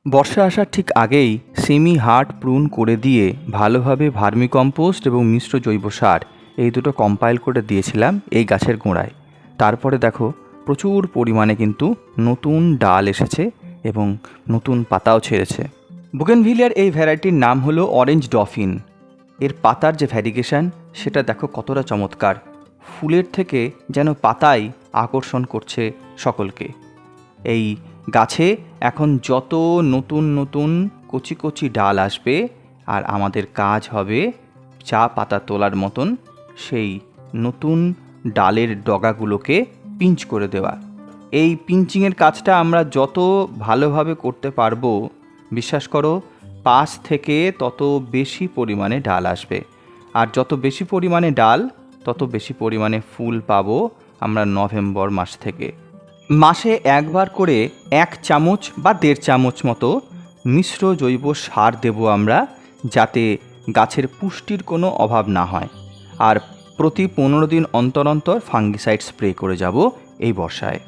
বর্ষা আসার ঠিক আগেই সেমি হার্ড প্রুন করে দিয়ে ভালোভাবে ভার্মিকম্পোস্ট এবং মিশ্র জৈব সার এই দুটো কম্পাইল করে দিয়েছিলাম এই গাছের গোড়ায়। তারপরে দেখো প্রচুর পরিমাণে কিন্তু নতুন ডাল এসেছে এবং নতুন পাতাও ছেড়েছে। বুগেনভিলিয়ার এই ভ্যারাইটির নাম হলো অরেঞ্জ ডফিন। এর পাতার যে ভ্যারিগেশন সেটা দেখো কতটা চমৎকার, ফুলের থেকে যেন পাতাই আকর্ষণ করছে সকলকে। এই গাছে এখন যত নতুন নতুন কচি কচি ডাল আসবে আর আমাদের কাজ হবে চা পাতা তোলার মতন সেই নতুন ডালের ডগাগুলোকে পিঞ্চ করে দেওয়া। এই পিঞ্চিংয়ের কাজটা আমরা যত ভালোভাবে করতে পারবো, বিশ্বাস করো 5 থেকে তত বেশি পরিমাণে ডাল আসবে। আর যত বেশি পরিমাণে ডাল তত বেশি পরিমাণে ফুল পাবো আমরা নভেম্বর মাস থেকে। মাসে একবার করে 1 চামচ বা 1.5 চামচ মতো মিশ্র জৈব সার দেব আমরা, যাতে গাছের পুষ্টির কোনো অভাব না হয়। আর প্রতি 15 দিন অন্তর অন্তর ফাঙ্গিসাইড স্প্রে করে যাব এই বর্ষায়।